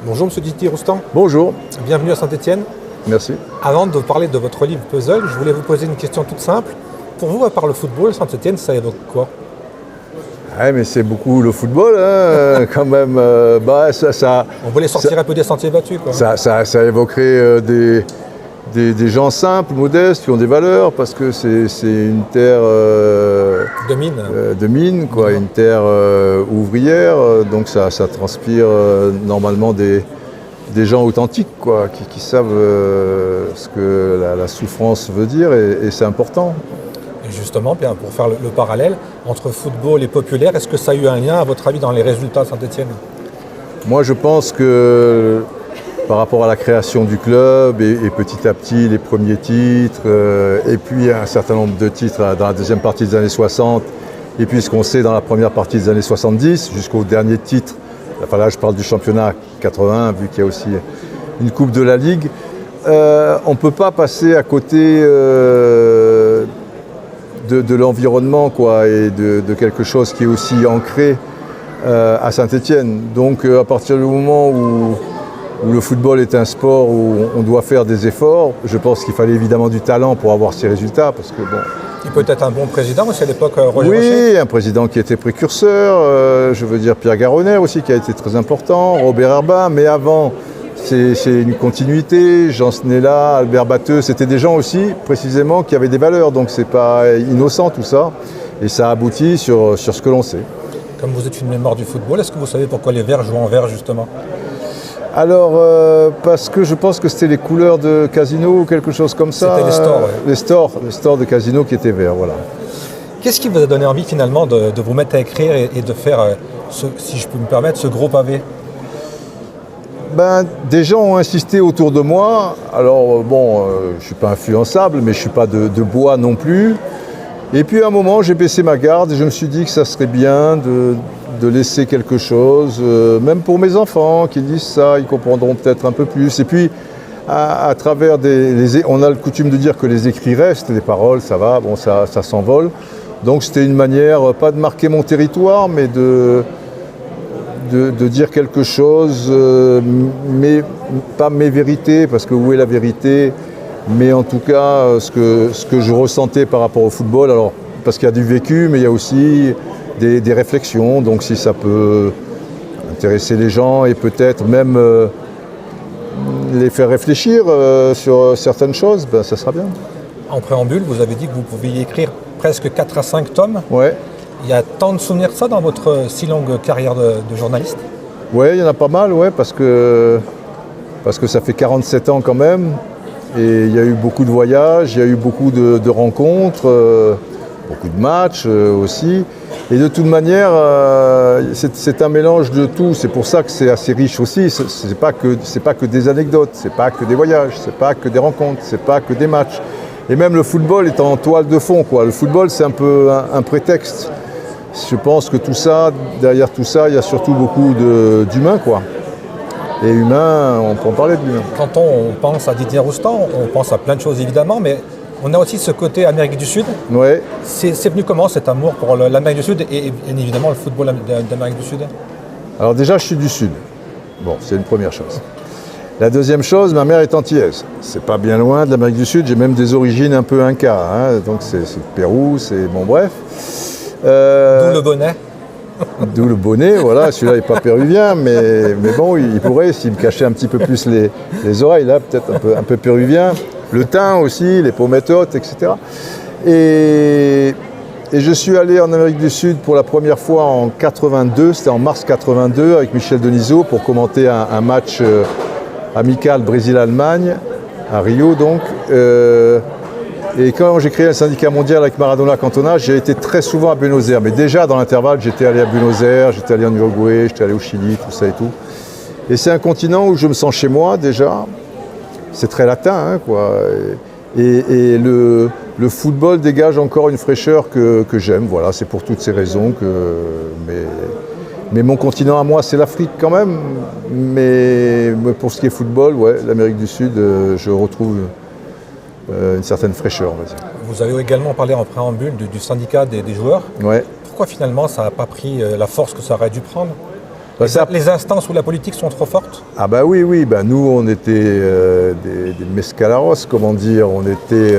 Bonjour Monsieur Didier Roustan, Bonjour, bienvenue à Saint-Étienne. merci. Avant de parler de votre livre Puzzle, je voulais vous poser une question toute simple. Pour vous, à part le football, Saint-Étienne, ça évoque quoi? Ouais, mais c'est beaucoup le football, quand même. On voulait sortir un peu des sentiers battus, quoi. Ça évoquerait des gens simples, modestes, qui ont des valeurs, parce que c'est une terre De mine. quoi, une terre ouvrière, donc ça transpire normalement des gens authentiques, quoi, qui savent ce que la souffrance veut dire, et c'est important. Et justement, bien, pour faire le parallèle entre football et populaire, est-ce que ça a eu un lien, à votre avis, dans les résultats de Saint-Étienne? Moi, je pense que par rapport à la création du club et petit à petit les premiers titres, et puis un certain nombre de titres dans la deuxième partie des années 60, et puis ce qu'on sait dans la première partie des années 70, jusqu'au dernier titre, enfin là je parle du championnat 81, vu qu'il y a aussi une Coupe de la Ligue, on ne peut pas passer à côté de l'environnement, quoi, et de quelque chose qui est aussi ancré à Saint-Étienne. Donc à partir du moment où le football est un sport où on doit faire des efforts, je pense qu'il fallait évidemment du talent pour avoir ces résultats, parce que bon. Et peut-être un bon président aussi à l'époque, Roger Oui, Rocher. un président qui était précurseur, je veux dire Pierre Garonner aussi, qui a été très important, Robert Herbin, mais avant, c'est une continuité, Jean Snella, Albert Batteux, c'était des gens aussi, précisément, qui avaient des valeurs, donc c'est pas innocent tout ça, et ça aboutit sur ce que l'on sait. Comme vous êtes une mémoire du football, est-ce que vous savez pourquoi les Verts jouent en vert, justement? Alors, parce que je pense que c'était les couleurs de Casino ou quelque chose comme ça. C'était les stores, ouais. Les stores de Casino qui étaient verts, voilà. Qu'est-ce qui vous a donné envie, finalement, de vous mettre à écrire et de faire, si je peux me permettre, ce gros pavé? Des gens ont insisté autour de moi. Alors, bon, je ne suis pas influençable, mais je ne suis pas de bois non plus. Et puis à un moment, j'ai baissé ma garde et je me suis dit que ça serait bien de laisser quelque chose, même pour mes enfants qui lisent ça, ils comprendront peut-être un peu plus. Et puis, à travers on a le coutume de dire que les écrits restent, les paroles, ça va, bon, ça s'envole. Donc c'était une manière, pas de marquer mon territoire, mais de dire quelque chose, mais pas mes vérités, parce que où est la vérité? Mais en tout cas, ce que je ressentais par rapport au football, alors parce qu'il y a du vécu, mais il y a aussi des réflexions. Donc si ça peut intéresser les gens et peut-être même les faire réfléchir sur certaines choses, ça sera bien. En préambule, vous avez dit que vous pouviez écrire presque 4 à 5 tomes. Ouais. Il y a tant de souvenirs de ça dans votre si longue carrière de journaliste? Oui, il y en a pas mal, ouais, parce que ça fait 47 ans quand même. Et il y a eu beaucoup de voyages, il y a eu beaucoup de rencontres, beaucoup de matchs aussi. Et de toute manière, c'est un mélange de tout. C'est pour ça que c'est assez riche aussi. C'est pas que des anecdotes, c'est pas que des voyages, c'est pas que des rencontres, c'est pas que des matchs. Et même le football est en toile de fond, quoi. Le football, c'est un peu un prétexte. Je pense que tout ça, derrière tout ça, il y a surtout beaucoup d'humains, quoi. Et humain, on peut en parler de l'humain. Quand on pense à Didier Roustan, on pense à plein de choses évidemment, mais on a aussi ce côté Amérique du Sud. Ouais. C'est venu comment cet amour pour l'Amérique du Sud et bien évidemment le football d'Amérique du Sud? Alors déjà, je suis du Sud. Bon, c'est une première chose. La deuxième chose, ma mère est antillaise. C'est pas bien loin de l'Amérique du Sud, j'ai même des origines un peu inca, hein. Donc c'est le Pérou, c'est bon bref. D'où le bonnet. D'où le bonnet, voilà, celui-là n'est pas péruvien, mais bon, il pourrait, s'il me cachait un petit peu plus les oreilles, là, peut-être un peu péruvien. Le teint aussi, les pommettes hautes, etc. Et je suis allé en Amérique du Sud pour la première fois en 82, c'était en mars 82, avec Michel Denisot, pour commenter un match amical Brésil-Allemagne, à Rio donc. Et quand j'ai créé le syndicat mondial avec Maradona Cantona, j'ai été très souvent à Buenos Aires. Mais déjà, dans l'intervalle, j'étais allé à Buenos Aires, j'étais allé en Uruguay, j'étais allé au Chili, tout ça et tout. Et c'est un continent où je me sens chez moi, déjà. C'est très latin, hein, quoi. Et le football dégage encore une fraîcheur que j'aime. Voilà, c'est pour toutes ces raisons que... Mais mon continent à moi, c'est l'Afrique quand même. Mais pour ce qui est football, ouais, l'Amérique du Sud, je retrouve... une certaine fraîcheur, on va dire. Vous avez également parlé en préambule du syndicat des joueurs. Ouais. Pourquoi finalement ça n'a pas pris la force que ça aurait dû prendre? Les instances où la politique sont trop fortes? Ah bah oui, bah nous on était des mescalaros, comment dire, on était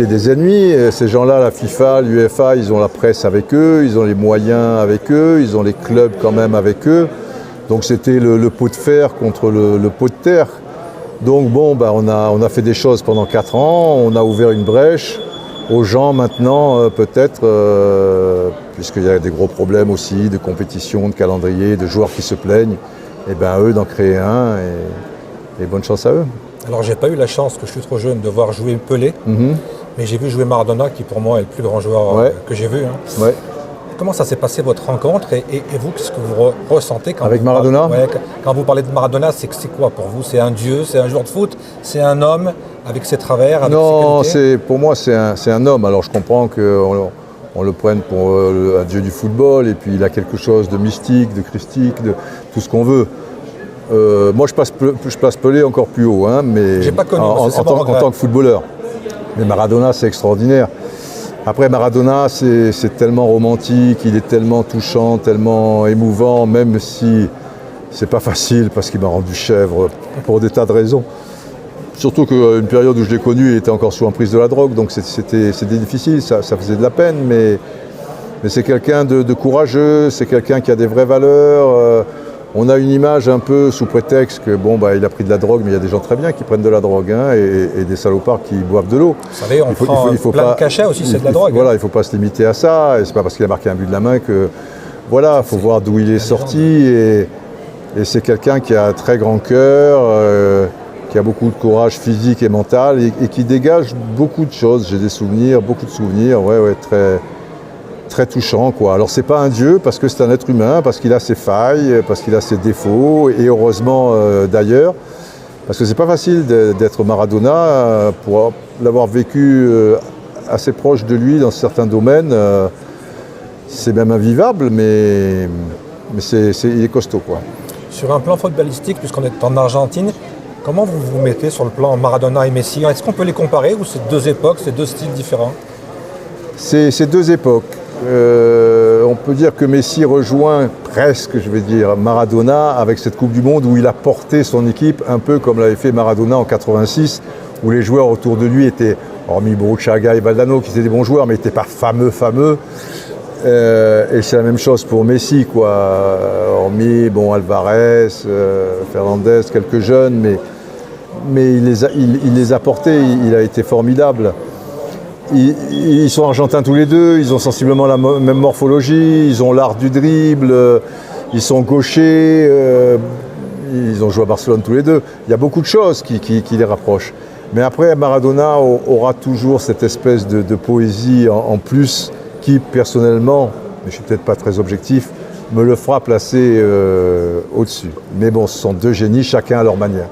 des ennemis. Ces gens-là, la FIFA, l'UEFA, ils ont la presse avec eux, ils ont les moyens avec eux, ils ont les clubs quand même avec eux. Donc c'était le pot de fer contre le pot de terre. Donc bon, bah on a fait des choses pendant 4 ans, on a ouvert une brèche aux gens maintenant, peut-être, puisqu'il y a des gros problèmes aussi, de compétition, de calendrier, de joueurs qui se plaignent, et bien eux d'en créer un, et bonne chance à eux. Alors j'ai pas eu la chance, que je suis trop jeune, de voir jouer Pelé, mais j'ai vu jouer Maradona, qui pour moi est le plus grand joueur que j'ai vu. Hein. Ouais. Comment ça s'est passé votre rencontre et vous, qu'est-ce que vous ressentez quand avec vous Maradona quand vous parlez de Maradona, c'est quoi pour vous? C'est un dieu, c'est un joueur de foot, c'est un homme avec ses travers, avec non, ses qualités? pour moi c'est un homme. Alors je comprends qu'on le prenne pour un dieu du football et puis il a quelque chose de mystique, de christique, de tout ce qu'on veut. Moi je place Pelé encore plus haut, hein, mais j'ai pas connu, en tant que footballeur. Mais Maradona c'est extraordinaire. Après Maradona, c'est tellement romantique, il est tellement touchant, tellement émouvant, même si c'est pas facile parce qu'il m'a rendu chèvre pour des tas de raisons. Surtout qu'une période où je l'ai connu, il était encore sous emprise de la drogue, donc c'était difficile, ça faisait de la peine, mais c'est quelqu'un de courageux, c'est quelqu'un qui a des vraies valeurs. On a une image un peu sous prétexte que bon bah il a pris de la drogue, mais il y a des gens très bien qui prennent de la drogue, hein, et des salopards qui boivent de l'eau. Vous savez, il faut plein de cachets aussi, c'est de la drogue. Voilà, il ne faut pas se limiter à ça, et c'est pas parce qu'il a marqué un but de la main que voilà, il faut voir d'où il est sorti, et c'est quelqu'un qui a un très grand cœur, qui a beaucoup de courage physique et mental, et qui dégage beaucoup de choses. J'ai beaucoup de souvenirs, très touchant, quoi. Alors c'est pas un dieu parce que c'est un être humain, parce qu'il a ses failles, parce qu'il a ses défauts, et heureusement d'ailleurs, parce que c'est pas facile d'être Maradona, pour l'avoir vécu assez proche de lui dans certains domaines, c'est même invivable, mais il est costaud, quoi. Sur un plan footballistique, puisqu'on est en Argentine, comment vous vous mettez sur le plan Maradona et Messi? Est-ce qu'on peut les comparer, ou c'est deux époques, c'est deux styles différents? C'est deux époques. On peut dire que Messi rejoint presque, je vais dire, Maradona avec cette Coupe du Monde où il a porté son équipe un peu comme l'avait fait Maradona en 86, où les joueurs autour de lui étaient, hormis Burruchaga et Valdano qui étaient des bons joueurs, mais n'étaient pas fameux. Et c'est la même chose pour Messi, quoi. Hormis Alvarez, Fernandez, quelques jeunes, mais il les a portés, il a été formidable. Ils sont argentins tous les deux, ils ont sensiblement la même morphologie, ils ont l'art du dribble, ils sont gauchers, ils ont joué à Barcelone tous les deux. Il y a beaucoup de choses qui les rapprochent. Mais après, Maradona aura toujours cette espèce de poésie en plus qui, personnellement, mais je ne suis peut-être pas très objectif, me le fera placer au-dessus. Mais bon, ce sont deux génies, chacun à leur manière.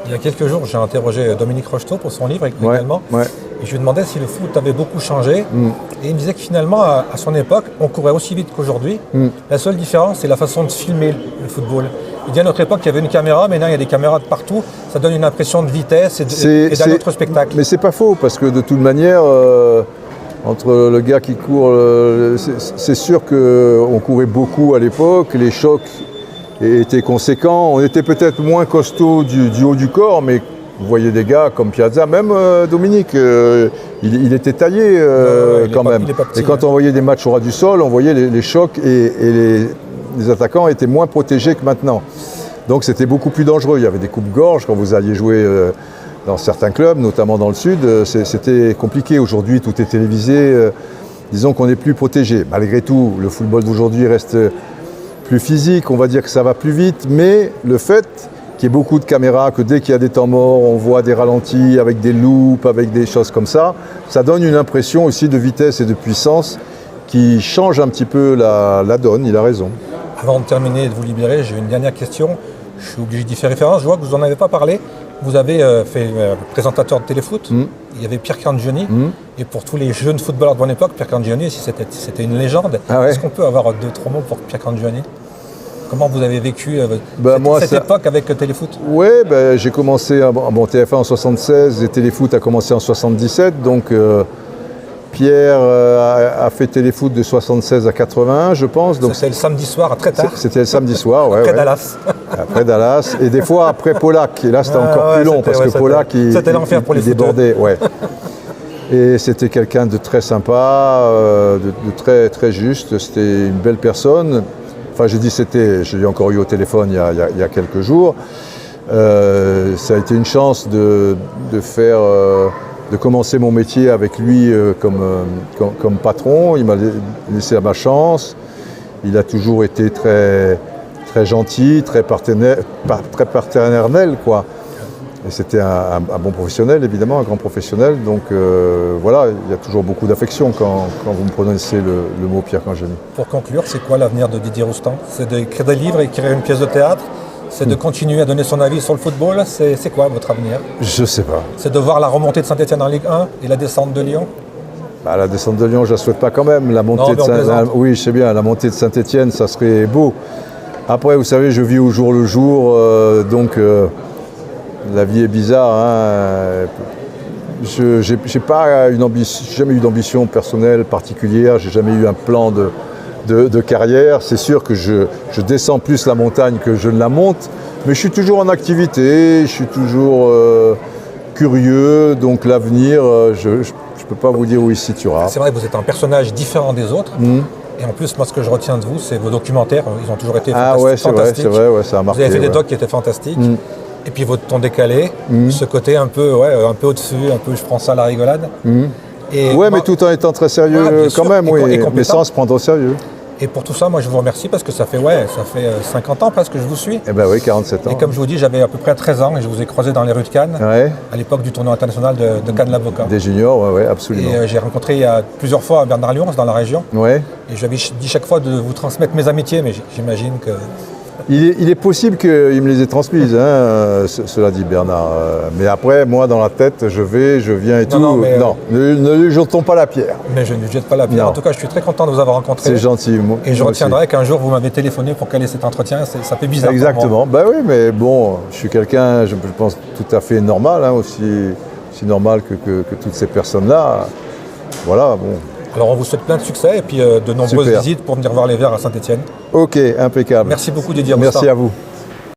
Il y a quelques jours, j'ai interrogé Dominique Rocheteau pour son livre également. Ouais. Et je lui demandais si le foot avait beaucoup changé. Et il me disait que finalement, à son époque, on courait aussi vite qu'aujourd'hui. La seule différence, c'est la façon de filmer le football. Il dit à notre époque, il y avait une caméra, maintenant il y a des caméras de partout. Ça donne une impression de vitesse et d'un autre spectacle. Mais c'est pas faux, parce que de toute manière, entre le gars qui court, c'est sûr qu'on courait beaucoup à l'époque, les chocs étaient conséquents. On était peut-être moins costaud du haut du corps, mais vous voyez des gars comme Piazza, même Dominique, il était taillé quand même. Et quand on voyait des matchs au ras du sol, on voyait les chocs et les attaquants étaient moins protégés que maintenant. Donc c'était beaucoup plus dangereux. Il y avait des coupes-gorges quand vous alliez jouer dans certains clubs, notamment dans le sud. C'était compliqué. Aujourd'hui, tout est télévisé. Disons qu'on est plus protégé. Malgré tout, le football d'aujourd'hui reste plus physique. On va dire que ça va plus vite. Mais le fait qu'il y ait beaucoup de caméras, que dès qu'il y a des temps morts, on voit des ralentis avec des loupes, avec des choses comme ça, ça donne une impression aussi de vitesse et de puissance qui change un petit peu la donne. Il a raison. Avant de terminer et de vous libérer, j'ai une dernière question. Je suis obligé d'y faire référence. Je vois que vous n'en avez pas parlé. Vous avez fait présentateur de téléfoot. Il y avait Pierre Cangioni. Et pour tous les jeunes footballeurs de mon époque, Pierre Cangioni, c'était une légende. Est-ce qu'on peut avoir 2-3 mots pour Pierre Cangioni? Comment vous avez vécu cette époque avec Téléfoot? Oui, j'ai commencé TF1 en 76 et Téléfoot a commencé en 77. Donc Pierre a fait téléfoot de 76 à 81, je pense. C'était le samedi soir, très tard. C'était le samedi soir, ouais. Après Dallas. Après Dallas. Et des fois après Pollack. Et là, c'était encore plus long parce que Pollack, c'était l'enfer pour les débordait. Ouais. Et c'était quelqu'un de très sympa, de très, très juste. C'était une belle personne. Enfin, j'ai dit c'était, je l'ai encore eu au téléphone il y a quelques jours. Ça a été une chance de commencer mon métier avec lui comme patron. Il m'a laissé ma chance. Il a toujours été très, très gentil, très paternel, quoi. Et c'était un bon professionnel, évidemment, un grand professionnel. Donc voilà, il y a toujours beaucoup d'affection quand vous me prononcez le mot Pierre Cangioni. Pour conclure, c'est quoi l'avenir de Didier Roustan? C'est d'écrire des livres, écrire une pièce de théâtre? C'est de continuer à donner son avis sur le football? C'est quoi votre avenir? Je sais pas. C'est de voir la remontée de Saint-Etienne en Ligue 1 et la descente de Lyon? Bah, la descente de Lyon, je ne la souhaite pas quand même. La montée oui, je sais bien, la montée de Saint-Etienne, ça serait beau. Après, vous savez, je vis au jour le jour, donc la vie est bizarre. Hein. Je n'ai pas jamais eu d'ambition personnelle particulière, j'ai jamais eu un plan de carrière. C'est sûr que je descends plus la montagne que je ne la monte, mais je suis toujours en activité, je suis toujours curieux, donc l'avenir, je ne peux pas vous dire où il se situera. C'est vrai que vous êtes un personnage différent des autres. Et en plus, moi, ce que je retiens de vous, c'est vos documentaires. Ils ont toujours été fantastiques. C'est vrai, ouais, ça a marqué. Vous avez fait des docs qui étaient fantastiques. Et puis votre ton décalé, ce côté un peu au-dessus, un peu je prends ça à la rigolade. Et ouais, mais tout en étant très sérieux quand même, mais sans se prendre au sérieux. Et pour tout ça, moi je vous remercie parce que ça fait 50 ans presque que je vous suis. Eh ben oui, 47 ans. Et comme je vous dis, j'avais à peu près 13 ans et je vous ai croisé dans les rues de Cannes, à l'époque du tournoi international de Cannes-l'Avocat. Des juniors, ouais, absolument. Et j'ai rencontré il y a plusieurs fois Bernard Lyons dans la région. Ouais. Et je lui avais dit chaque fois de vous transmettre mes amitiés, mais j'imagine que... Il est possible qu'il me les ait transmises, hein, cela dit Bernard. Mais après, moi, dans la tête, je viens et tout. Non, ne lui jetons pas la pierre. Mais je ne lui jette pas la pierre. Non. En tout cas, je suis très content de vous avoir rencontré. C'est gentil. Et je retiendrai qu'un jour, vous m'avez téléphoné pour caler cet entretien. Ça fait bizarre. Exactement. Ben oui, mais bon, je suis quelqu'un, je pense, tout à fait normal, hein, aussi normal que toutes ces personnes-là. Voilà, bon. Alors on vous souhaite plein de succès et puis de nombreuses visites pour venir voir les Verts à Saint-Etienne. Ok, impeccable. Merci beaucoup Didier Roustan. Merci à vous.